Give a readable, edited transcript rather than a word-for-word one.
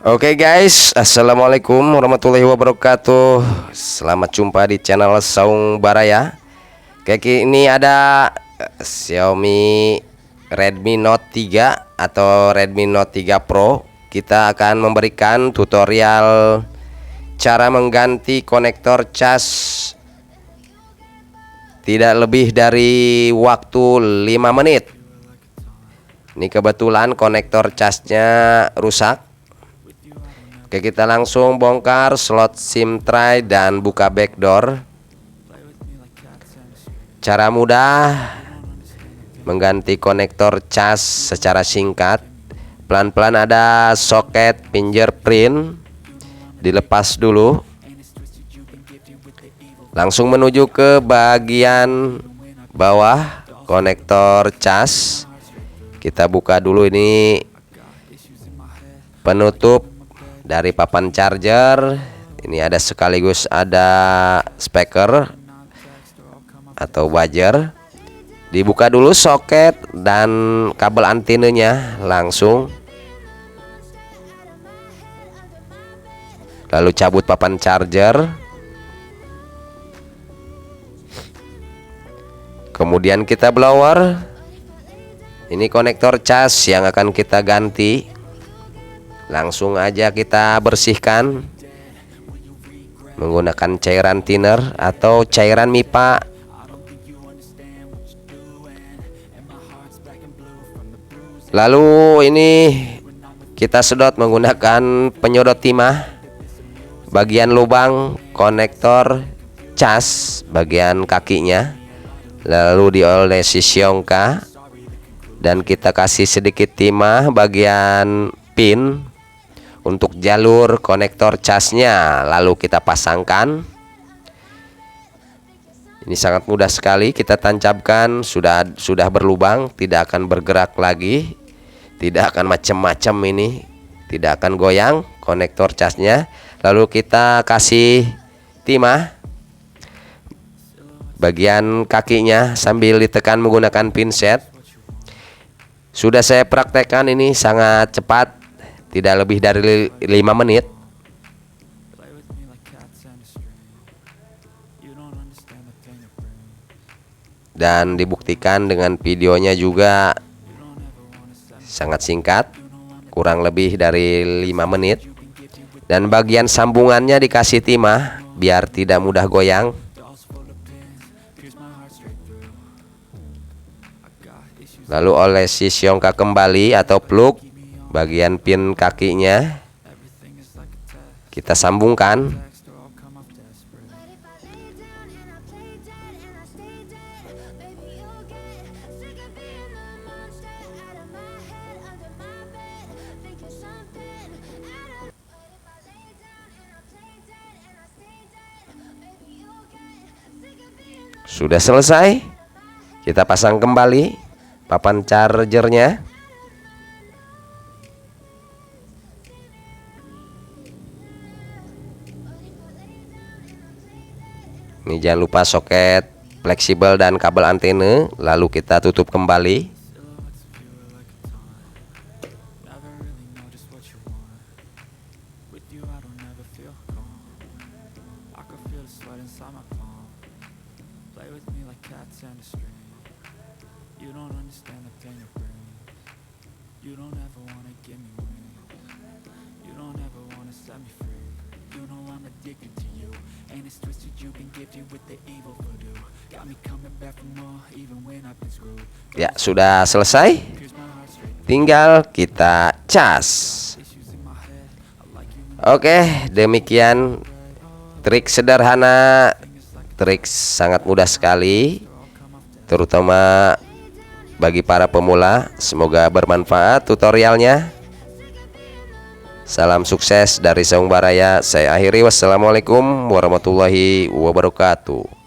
Oke guys, assalamualaikum warahmatullahi wabarakatuh. Selamat jumpa di channel Saung Baraya. Oke, ini ada Xiaomi Redmi Note 3 atau Redmi Note 3 Pro. Kita akan memberikan tutorial cara mengganti konektor cas tidak lebih dari waktu 5 menit. Ini kebetulan konektor casnya rusak. Oke, kita langsung bongkar slot SIM tray dan buka backdoor. Cara mudah mengganti konektor cas secara singkat. Pelan-pelan ada soket fingerprint, dilepas dulu. Langsung menuju ke bagian bawah konektor cas. Kita buka dulu ini penutup dari papan charger. Ini ada sekaligus ada speaker atau buzzer. Dibuka dulu soket dan kabel antenanya langsung. Lalu cabut papan charger. Kemudian kita blower. Ini konektor cas yang akan kita ganti. Langsung aja kita bersihkan menggunakan cairan thinner atau cairan MIPA. Lalu ini kita sedot menggunakan penyedot timah bagian lubang konektor cas bagian kakinya, lalu diolesi syongka dan kita kasih sedikit timah bagian pin untuk jalur konektor casnya, lalu kita pasangkan. Ini sangat mudah sekali, kita tancapkan, sudah berlubang, tidak akan bergerak lagi, tidak akan macam-macam, ini tidak akan goyang konektor casnya. Lalu kita kasih timah bagian kakinya sambil ditekan menggunakan pinset. Sudah saya praktekkan, ini sangat cepat, tidak lebih dari 5 menit. Dan dibuktikan dengan videonya juga sangat singkat, kurang lebih dari 5 menit. Dan bagian sambungannya dikasih timah biar tidak mudah goyang. Lalu olesi syongka kembali atau plug bagian pin kakinya, kita sambungkan. Sudah selesai, kita pasang kembali papan chargernya. Ini jangan lupa soket fleksibel dan kabel antena, lalu kita tutup kembali. Ya, sudah selesai, tinggal kita cas. Oke, demikian trik sederhana, trik sangat mudah sekali, terutama bagi para pemula. Semoga bermanfaat tutorialnya. Salam sukses dari Saung Baraya. Saya akhiri, wassalamualaikum warahmatullahi wabarakatuh.